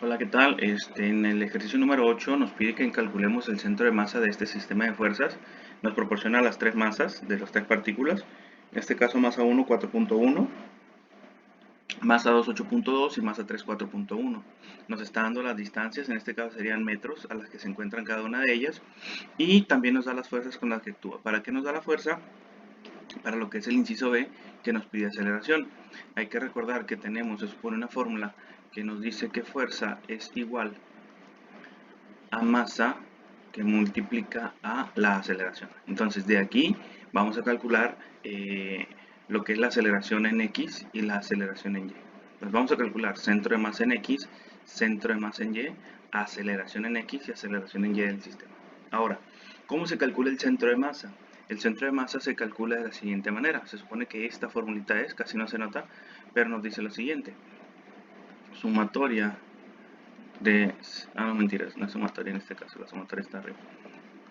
Hola, ¿qué tal? En el ejercicio número 8 nos pide que calculemos el centro de masa de este sistema de fuerzas. Nos proporciona las tres masas de las tres partículas. En este caso, masa 1, 4.1, masa 2, 8.2 y masa 3, 4.1. Nos está dando las distancias, en este caso serían metros, a las que se encuentran cada una de ellas. Y también nos da las fuerzas con las que actúa. ¿Para qué nos da la fuerza? Para lo que es el inciso B, que nos pide aceleración. Hay que recordar que tenemos, se supone, una fórmula que nos dice que fuerza es igual a masa que multiplica a la aceleración. Entonces de aquí vamos a calcular lo que es la aceleración en X y la aceleración en Y. Pues vamos a calcular centro de masa en X, centro de masa en Y, aceleración en X y aceleración en Y del sistema. Ahora, ¿cómo se calcula el centro de masa? El centro de masa se calcula de la siguiente manera. Se supone que esta formulita casi no se nota, pero nos dice lo siguiente. Sumatoria no, mentiras, no es sumatoria en este caso, la sumatoria está arriba.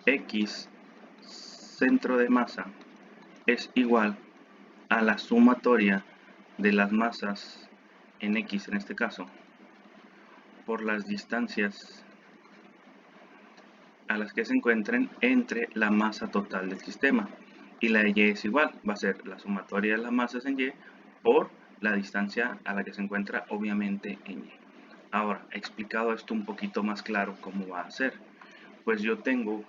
X centro de masa es igual a la sumatoria de las masas en X en este caso por las distancias a las que se encuentren entre la masa total del sistema. Y la de Y es igual, va a ser la sumatoria de las masas en Y por la distancia a la que se encuentra obviamente en Y. Ahora, he explicado esto un poquito más claro cómo va a ser. Pues yo tengo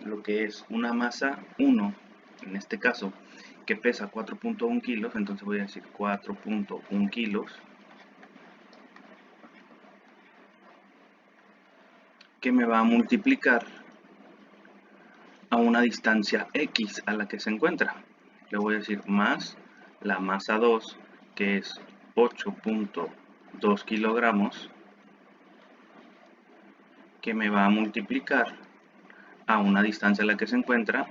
lo que es una masa 1, en este caso, que pesa 4.1 kilos, entonces voy a decir 4.1 kilos, que me va a multiplicar a una distancia X a la que se encuentra. Le voy a decir más la masa 2, que es 8.2 kilogramos, que me va a multiplicar a una distancia a la que se encuentra,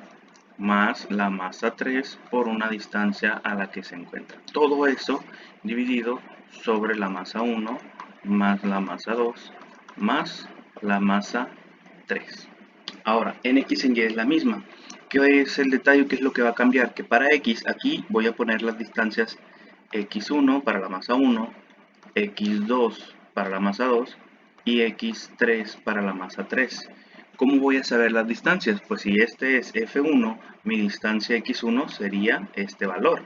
más la masa 3 por una distancia a la que se encuentra. Todo eso dividido sobre la masa 1 más la masa 2 más la masa 3. Ahora, en X en Y es la misma. ¿Qué es el detalle? ¿Qué es lo que va a cambiar? Que para X aquí voy a poner las distancias X1 para la masa 1, X2 para la masa 2 y X3 para la masa 3. ¿Cómo voy a saber las distancias? Pues si este es F1, mi distancia X1 sería este valor.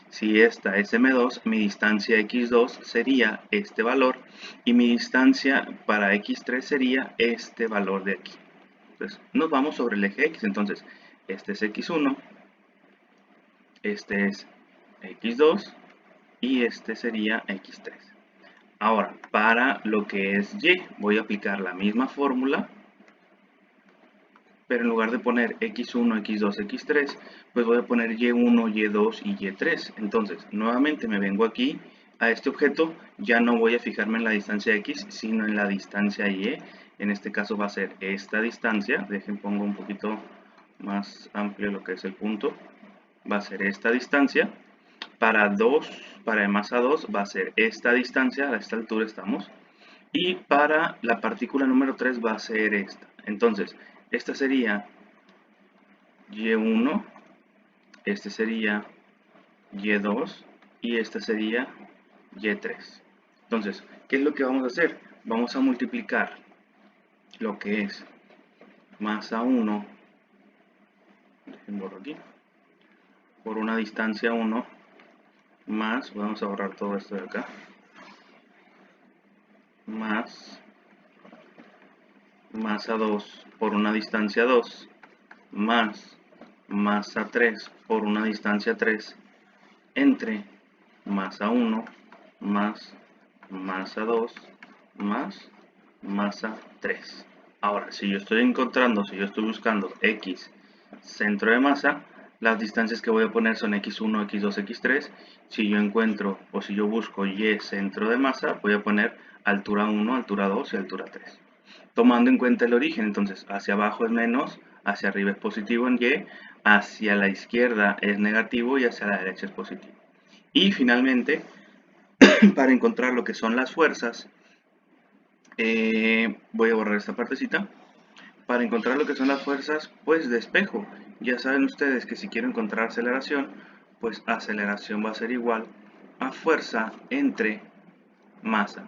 Si esta es M2, mi distancia X2 sería este valor y mi distancia para X3 sería este valor de aquí. Entonces nos vamos sobre el eje X. Entonces este es X1, este es X2 y este sería X3. Ahora, para lo que es Y, voy a aplicar la misma fórmula, pero en lugar de poner X1, X2, X3, pues voy a poner Y1, Y2 y Y3. Entonces, nuevamente me vengo aquí a este objeto, ya no voy a fijarme en la distancia X, sino en la distancia Y. En este caso va a ser esta distancia, dejen pongo un poquito más amplio lo que es el punto, va a ser esta distancia. Para masa 2 va a ser esta distancia, a esta altura estamos. Y para la partícula número 3 va a ser esta. Entonces, esta sería Y1, este sería Y2 y esta sería Y3. Entonces, ¿qué es lo que vamos a hacer? Vamos a multiplicar lo que es masa 1, aquí, por una distancia 1 más, vamos a borrar todo esto de acá, más masa 2 por una distancia 2 más masa 3 por una distancia 3 entre masa 1 más masa 2 más masa 3. Ahora, si yo estoy buscando X centro de masa, las distancias que voy a poner son X1, X2, X3. Si yo encuentro o si yo busco Y centro de masa, voy a poner altura 1, altura 2 y altura 3. Tomando en cuenta el origen, entonces hacia abajo es menos, hacia arriba es positivo en Y, hacia la izquierda es negativo y hacia la derecha es positivo. Y finalmente, para encontrar lo que son las fuerzas, voy a borrar esta partecita. Para encontrar lo que son las fuerzas, pues despejo. Ya saben ustedes que si quiero encontrar aceleración, pues aceleración va a ser igual a fuerza entre masa.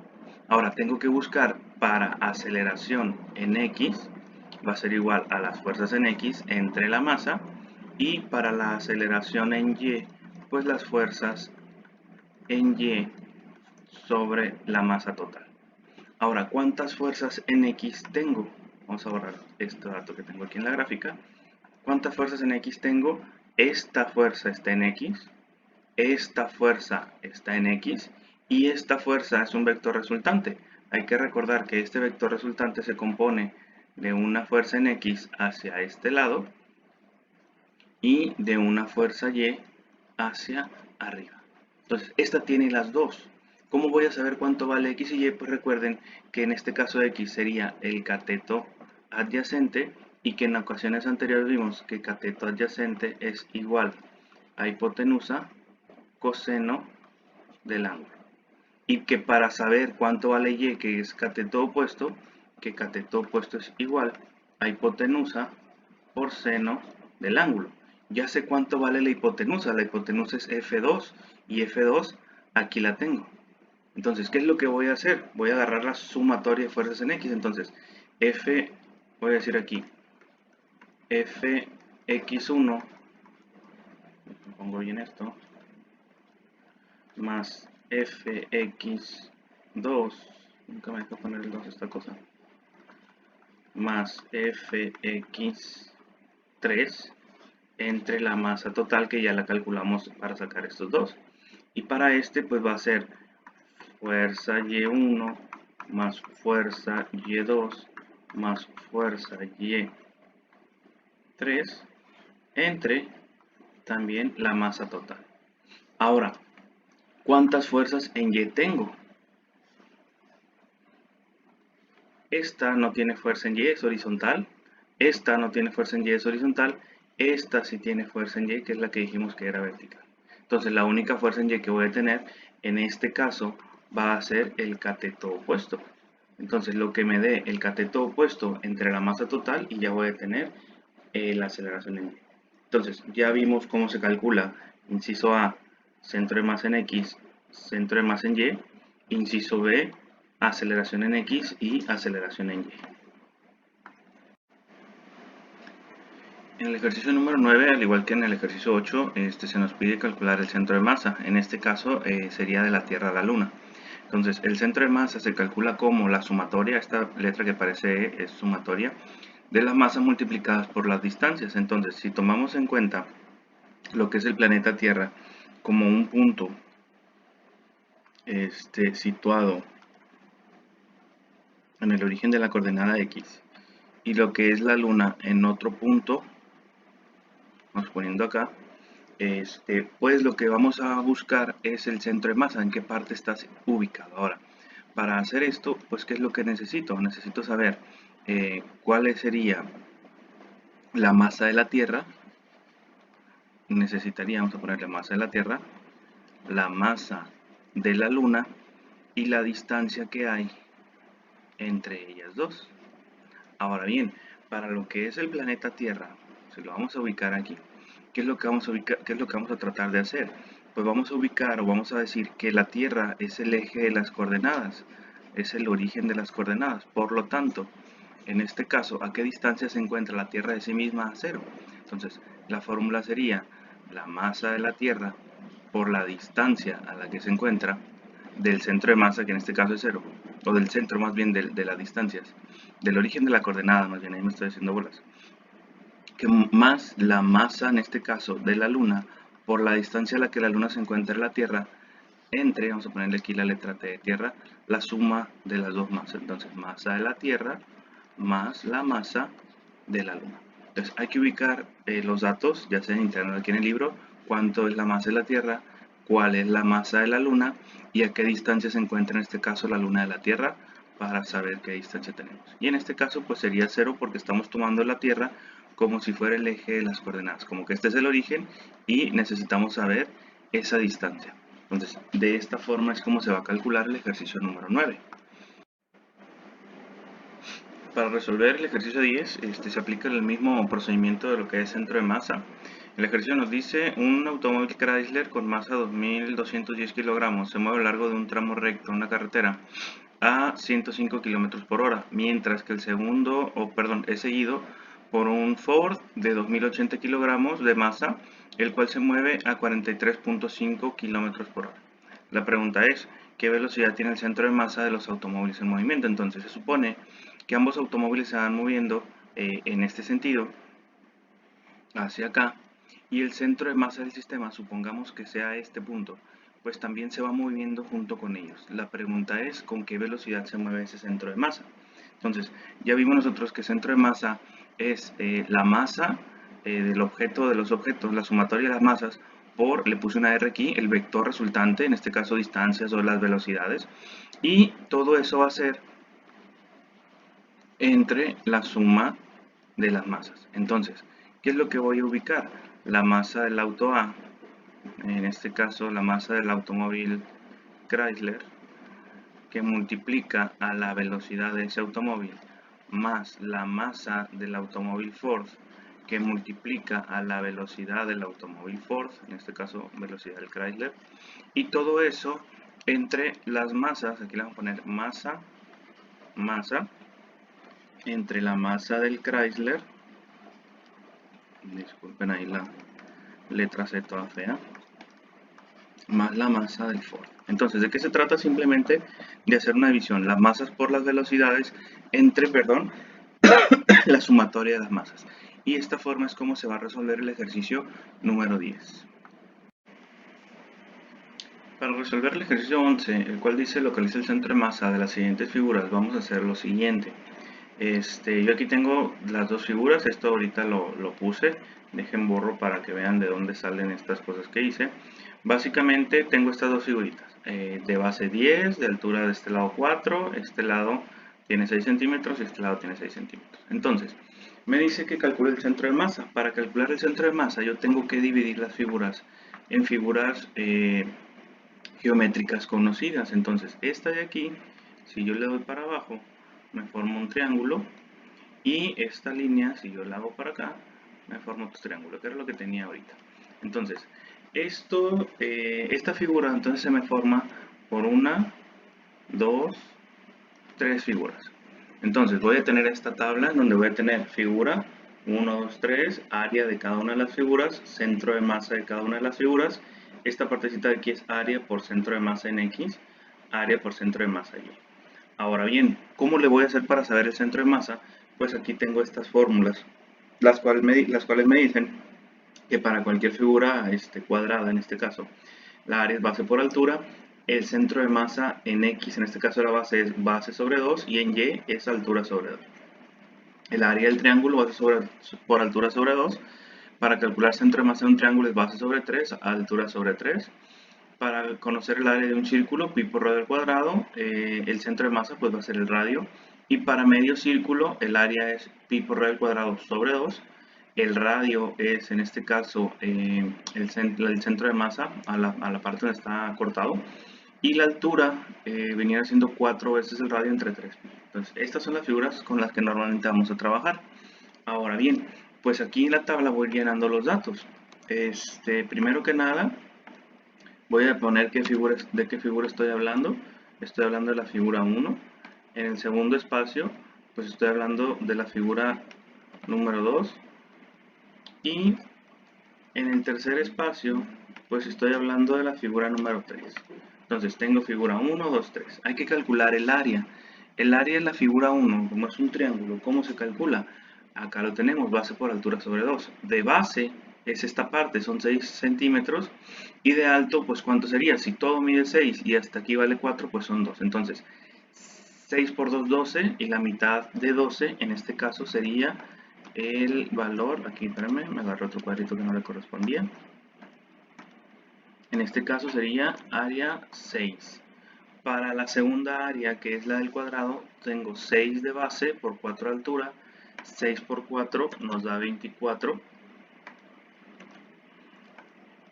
Ahora tengo que buscar para aceleración en X, va a ser igual a las fuerzas en X entre la masa, y para la aceleración en Y, pues las fuerzas en Y sobre la masa total. Ahora, ¿cuántas fuerzas en X tengo? Vamos a borrar este dato que tengo aquí en la gráfica. ¿Cuántas fuerzas en X tengo? Esta fuerza está en X, esta fuerza está en X y esta fuerza es un vector resultante. Hay que recordar que este vector resultante se compone de una fuerza en X hacia este lado y de una fuerza Y hacia arriba. Entonces, esta tiene las dos. ¿Cómo voy a saber cuánto vale X y Y? Pues recuerden que en este caso X sería el cateto adyacente y que en ocasiones anteriores vimos que cateto adyacente es igual a hipotenusa coseno del ángulo. Y que para saber cuánto vale Y, que es cateto opuesto, que cateto opuesto es igual a hipotenusa por seno del ángulo. Ya sé cuánto vale la hipotenusa es F2 y F2 aquí la tengo. Entonces, ¿qué es lo que voy a hacer? Voy a agarrar la sumatoria de fuerzas en X. Entonces, F, voy a decir aquí, Fx1, pongo bien esto, más Fx2, nunca me deja poner el 2 esta cosa, más Fx3 entre la masa total que ya la calculamos para sacar estos dos. Y para este pues va a ser fuerza Y1 más fuerza Y2 más fuerza Y3 entre también la masa total. Ahora, ¿cuántas fuerzas en Y tengo? Esta no tiene fuerza en Y, es horizontal. Esta no tiene fuerza en Y, es horizontal. Esta sí tiene fuerza en Y, que es la que dijimos que era vertical. Entonces la única fuerza en Y que voy a tener en este caso va a ser el cateto opuesto. Entonces lo que me dé el cateto opuesto entre la masa total y ya voy a tener la aceleración en Y. Entonces ya vimos cómo se calcula, inciso A, centro de masa en X, centro de masa en Y, inciso B, aceleración en X y aceleración en Y. En el ejercicio número 9, al igual que en el ejercicio 8, se nos pide calcular el centro de masa. En este caso sería de la Tierra a la Luna. Entonces, el centro de masa se calcula como la sumatoria, esta letra que parece es sumatoria, de las masas multiplicadas por las distancias. Entonces, si tomamos en cuenta lo que es el planeta Tierra como un punto situado en el origen de la coordenada X y lo que es la Luna en otro punto, vamos poniendo acá, pues lo que vamos a buscar es el centro de masa, en qué parte está ubicado. Ahora, para hacer esto, pues ¿qué es lo que necesito? Necesito saber cuál sería la masa de la Tierra. Necesitaríamos poner la masa de la Tierra, la masa de la Luna y la distancia que hay entre ellas dos. Ahora bien, para lo que es el planeta Tierra, si lo vamos a ubicar aquí, ¿qué es lo que vamos a ubicar, qué es lo que vamos a tratar de hacer? Pues vamos a ubicar o vamos a decir que la Tierra es el eje de las coordenadas, es el origen de las coordenadas. Por lo tanto, en este caso, ¿a qué distancia se encuentra la Tierra de sí misma a cero? Entonces, la fórmula sería la masa de la Tierra por la distancia a la que se encuentra del centro de masa, que en este caso es cero, o del centro más bien de las distancias, del origen de la coordenada, más bien ahí me estoy haciendo bolas, que más la masa en este caso de la Luna por la distancia a la que la Luna se encuentra en la Tierra entre, vamos a ponerle aquí la letra T de Tierra, la suma de las dos masas. Entonces masa de la Tierra más la masa de la Luna. Entonces hay que ubicar los datos, ya sea en internet aquí en el libro, cuánto es la masa de la Tierra, cuál es la masa de la Luna y a qué distancia se encuentra en este caso la Luna de la Tierra para saber qué distancia tenemos. Y en este caso pues sería 0 porque estamos tomando la Tierra como si fuera el eje de las coordenadas, como que este es el origen y necesitamos saber esa distancia. Entonces, de esta forma es como se va a calcular el ejercicio número 9. Para resolver el ejercicio 10, se aplica el mismo procedimiento de lo que es centro de masa. El ejercicio nos dice, un automóvil Chrysler con masa 2.210 kilogramos se mueve a lo largo de un tramo recto, una carretera, a 105 km por hora, mientras que el segundo, es seguido por un Ford de 2080 kilogramos de masa, el cual se mueve a 43.5 km por hora. La pregunta es, ¿qué velocidad tiene el centro de masa de los automóviles en movimiento? Entonces se supone que ambos automóviles se van moviendo en este sentido, hacia acá, y el centro de masa del sistema, supongamos que sea este punto, pues también se va moviendo junto con ellos. La pregunta es, ¿con qué velocidad se mueve ese centro de masa? Entonces, ya vimos nosotros que centro de masa es la masa del objeto, de los objetos, la sumatoria de las masas, por, le puse una R aquí, el vector resultante, en este caso distancias o las velocidades, y todo eso va a ser entre la suma de las masas. Entonces, ¿qué es lo que voy a ubicar? La masa del auto A, en este caso la masa del automóvil Chrysler, que multiplica a la velocidad de ese automóvil, más la masa del automóvil Ford, que multiplica a la velocidad del automóvil Ford, en este caso velocidad del Chrysler, y todo eso entre las masas, aquí le vamos a poner masa, entre la masa del Chrysler, disculpen ahí la letra C toda fea, más la masa del Ford. Entonces, ¿de qué se trata? Simplemente de hacer una división, las masas por las velocidades entre, la sumatoria de las masas. Y esta forma es como se va a resolver el ejercicio número 10. Para resolver el ejercicio 11, el cual dice localiza el centro de masa de las siguientes figuras, vamos a hacer lo siguiente. Yo aquí tengo las dos figuras, esto ahorita lo puse, dejen borro para que vean de dónde salen estas cosas que hice. Básicamente tengo estas dos figuritas, de base 10, de altura de este lado 4, este lado tiene 6 centímetros y este lado tiene 6 centímetros. Entonces, me dice que calcule el centro de masa. Para calcular el centro de masa yo tengo que dividir las figuras en figuras geométricas conocidas. Entonces, esta de aquí, si yo le doy para abajo, me forma un triángulo, y esta línea, si yo la hago para acá, me forma otro triángulo, que era lo que tenía ahorita. Entonces, esta figura entonces se me forma por una, dos, tres figuras. Entonces voy a tener esta tabla en donde voy a tener figura 1, 2, 3, área de cada una de las figuras, centro de masa de cada una de las figuras. Esta partecita de aquí es área por centro de masa en X, área por centro de masa Y. Ahora bien, ¿cómo le voy a hacer para saber el centro de masa? Pues aquí tengo estas fórmulas, las cuales me dicen que para cualquier figura cuadrada, en este caso, la área es base por altura, el centro de masa en X, en este caso la base es base sobre 2 y en Y es altura sobre 2. El área del triángulo base por altura sobre 2. Para calcular centro de masa de un triángulo es base sobre 3, altura sobre 3. Para conocer el área de un círculo, pi por radio al cuadrado, el centro de masa pues va a ser el radio. Y para medio círculo, el área es pi por radio al cuadrado sobre 2. El radio es, en este caso, el centro de masa a la parte donde está cortado. Y la altura venía siendo 4 veces el radio entre 3. Entonces, estas son las figuras con las que normalmente vamos a trabajar. Ahora bien, pues aquí en la tabla voy llenando los datos. Primero que nada, voy a poner de qué figura estoy hablando. Estoy hablando de la figura 1. En el segundo espacio, pues estoy hablando de la figura número 2. Y en el tercer espacio, pues estoy hablando de la figura número 3. Entonces tengo figura 1, 2, 3. Hay que calcular el área. El área de la figura 1, como es un triángulo, ¿cómo se calcula? Acá lo tenemos, base por altura sobre 2. De base es esta parte, son 6 centímetros. Y de alto, pues ¿cuánto sería? Si todo mide 6 y hasta aquí vale 4, pues son 2. Entonces, 6 por 2, 12. Y la mitad de 12, en este caso, sería el valor. Aquí, espérame, me agarré otro cuadrito que no le correspondía. En este caso sería área 6. Para la segunda área, que es la del cuadrado, tengo 6 de base por 4 de altura. 6 por 4 nos da 24.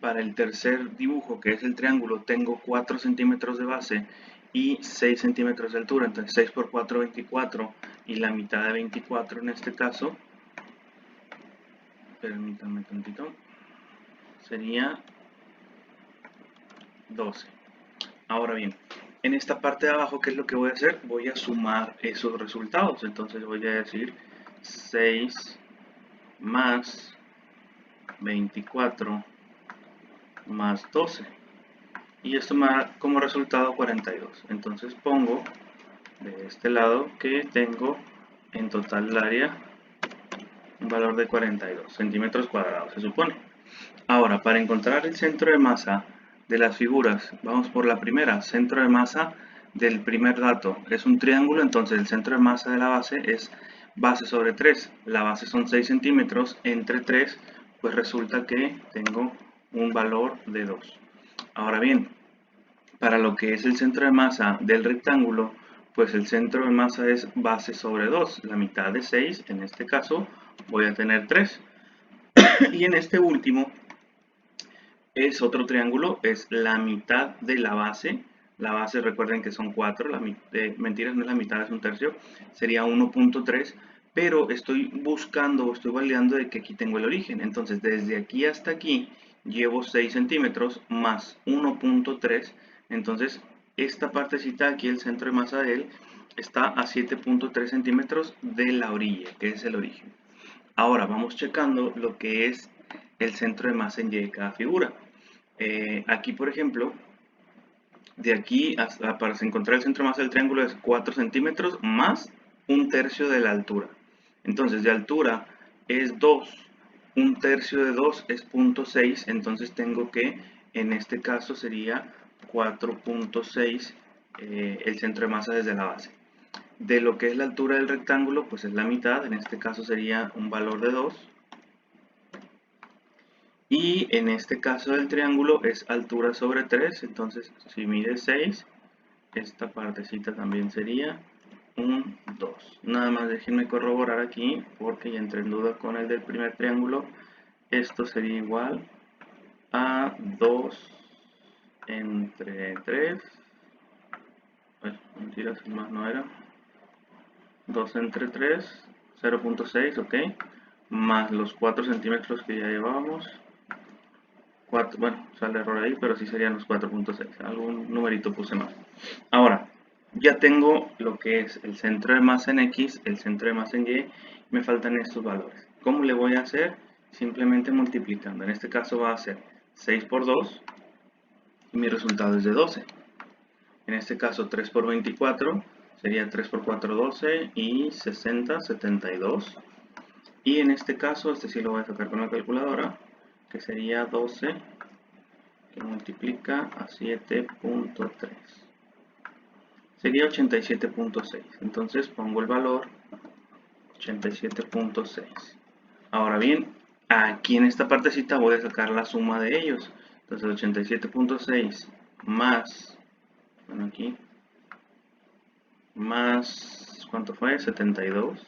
Para el tercer dibujo, que es el triángulo, tengo 4 centímetros de base y 6 centímetros de altura. Entonces 6 por 4, 24. Y la mitad de 24 en este caso, permítanme tantito, sería 12. Ahora bien, En esta parte de abajo, ¿qué es lo que voy a hacer? Voy a sumar esos resultados. Entonces voy a decir 6 más 24 más 12. Y esto me da como resultado 42. Entonces pongo de este lado que tengo en total el área un valor de 42 centímetros cuadrados, se supone. Ahora, para encontrar el centro de masa de las figuras, vamos por la primera. Centro de masa del primer dato es un triángulo, entonces el centro de masa de la base es base sobre 3. La base son 6 centímetros, entre 3, pues resulta que tengo un valor de 2. Ahora bien, para lo que es el centro de masa del rectángulo, pues el centro de masa es base sobre 2. La mitad de 6, en este caso, voy a tener 3. Y en este último es otro triángulo, es la mitad de la base. La base, recuerden que son 4, mentiras, no es la mitad, es un tercio. Sería 1.3, pero estoy buscando o estoy validando de que aquí tengo el origen. Entonces, desde aquí hasta aquí llevo 6 centímetros más 1.3. Entonces, esta partecita aquí, el centro de masa de él, está a 7.3 centímetros de la orilla, que es el origen. Ahora vamos checando lo que es el centro de masa en Y de cada figura. Aquí, por ejemplo, de aquí para encontrar el centro de masa del triángulo es 4 centímetros más un tercio de la altura. Entonces, de altura es 2. Un tercio de 2 es 0.6. Entonces, tengo que, en este caso, sería 4.6 el centro de masa desde la base. De lo que es la altura del rectángulo, pues es la mitad. En este caso sería un valor de 2. Y en este caso del triángulo es altura sobre 3, entonces si mide 6, esta partecita también sería un 2. Nada más déjenme corroborar aquí porque ya entré en duda con el del primer triángulo. Esto sería igual a 2 entre 3. Mentiras, más no era. 2 entre 3, 0.6, ok. Más los 4 centímetros que ya llevábamos. 4, bueno, sale error ahí, pero sí serían los 4.6. Algún numerito puse mal. Ahora, ya tengo lo que es el centro de masa en X, el centro de masa en Y. Me faltan estos valores. ¿Cómo le voy a hacer? Simplemente multiplicando. En este caso va a ser 6 por 2 y mi resultado es de 12. En este caso 3 por 24 sería 3 por 4, 12 y 60, 72. Y en este caso, este sí lo voy a sacar con la calculadora, que sería 12 que multiplica a 7.3. Sería 87.6. Entonces pongo el valor 87.6. Ahora bien, aquí en esta partecita voy a sacar la suma de ellos. Entonces 87.6 más, bueno aquí, más, ¿cuánto fue? 72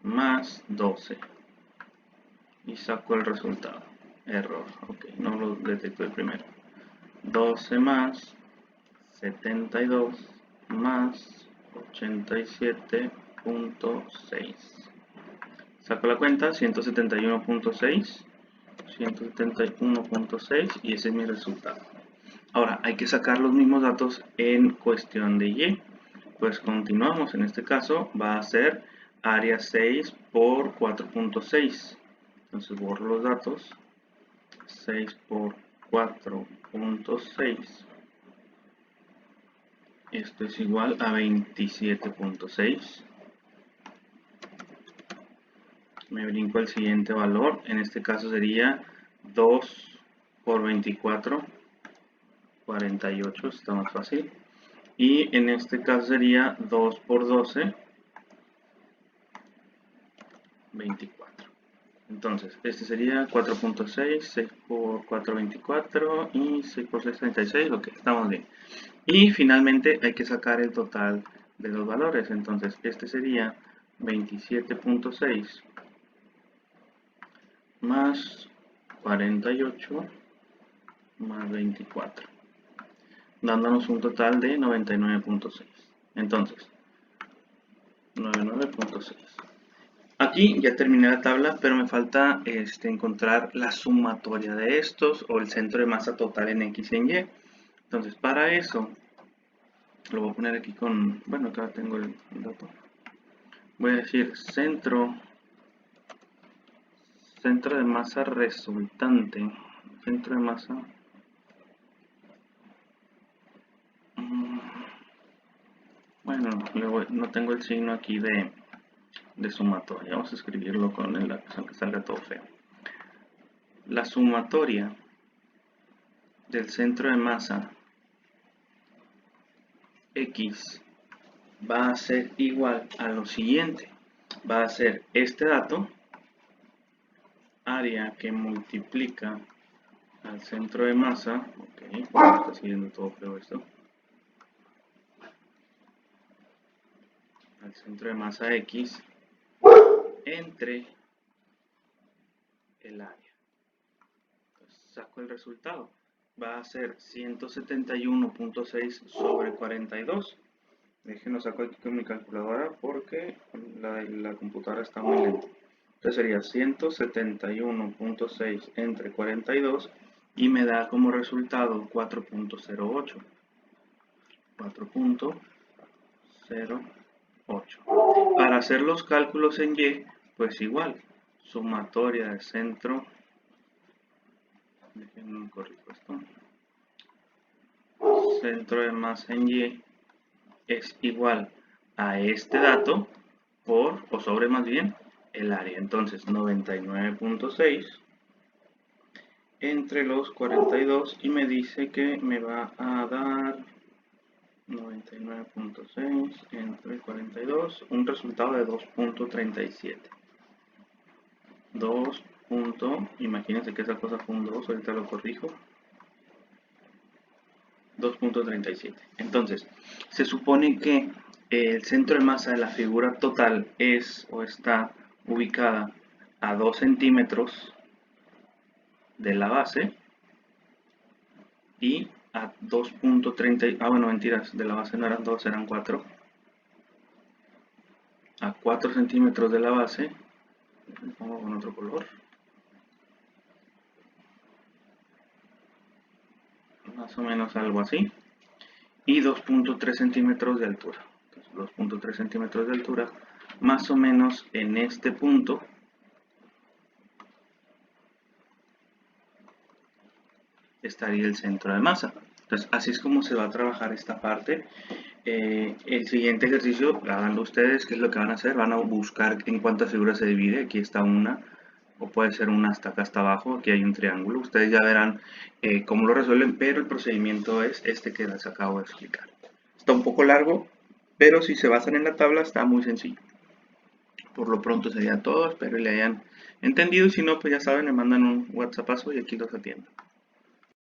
más 12. Y saco el resultado. Error, ok, no lo detecto el primero. 12 más 72 más 87.6. Saco la cuenta, 171.6, 171.6 y ese es mi resultado. Ahora, hay que sacar los mismos datos en cuestión de Y. Pues continuamos, en este caso va a ser área 6 por 4.6. Entonces borro los datos. 6 por 4.6. Esto es igual a 27.6. Me brinco al siguiente valor. En este caso sería 2 por 24. 48, está más fácil. Y en este caso sería 2 por 12. 24. Entonces, este sería 4.6, 6 por 4, 24 y 6 por 6, 36. Ok, estamos bien. Y finalmente hay que sacar el total de los valores. Entonces, este sería 27.6 más 48 más 24, dándonos un total de 99.6. Entonces, 99.6. Aquí ya terminé la tabla, pero me falta encontrar la sumatoria de estos o el centro de masa total en X y en Y. Entonces, para eso, lo voy a poner aquí con, bueno, acá tengo el dato. Voy a decir centro de masa resultante. Centro de masa. Bueno, no tengo el signo aquí de sumatoria. Vamos a escribirlo con el lápiz, aunque salga todo feo. La sumatoria del centro de masa X va a ser igual a lo siguiente. Va a ser este dato, área que multiplica al centro de masa. Ok, está saliendo todo feo esto. Al centro de masa X entre el área. Entonces, saco el resultado. Va a ser 171.6 sobre 42. Déjenlo saco aquí con mi calculadora porque la computadora está muy lenta. Entonces sería 171.6 entre 42 y me da como resultado 4.08. 4.08. Para hacer los cálculos en Y, pues igual, sumatoria de centro. Déjenme corrijo esto. Centro de masa en Y es igual a este dato por, o sobre más bien, el área. Entonces 99.6 entre los 42 y me dice que me va a dar 99.6 entre 42, un resultado de 2.37. 2. Imagínense que esa cosa fue un 2, ahorita lo corrijo. 2.37. Entonces, se supone que el centro de masa de la figura total es o está ubicada a 2 centímetros de la base y a 2.30, bueno, mentiras, de la base no eran 2, eran 4, a 4 centímetros de la base, lo pongo con otro color, más o menos algo así, y 2.3 centímetros de altura. Entonces, 2.3 centímetros de altura, más o menos en este punto estaría el centro de masa. Entonces, así es como se va a trabajar esta parte. El siguiente ejercicio, háganlo ustedes, ¿qué es lo que van a hacer? Van a buscar en cuántas figuras se divide. Aquí está una, o puede ser una hasta acá hasta abajo. Aquí hay un triángulo. Ustedes ya verán cómo lo resuelven, pero el procedimiento es este que les acabo de explicar. Está un poco largo, pero si se basan en la tabla está muy sencillo. Por lo pronto sería todo. Espero le hayan entendido y si no, pues ya saben, me mandan un WhatsAppazo y aquí los atiendo.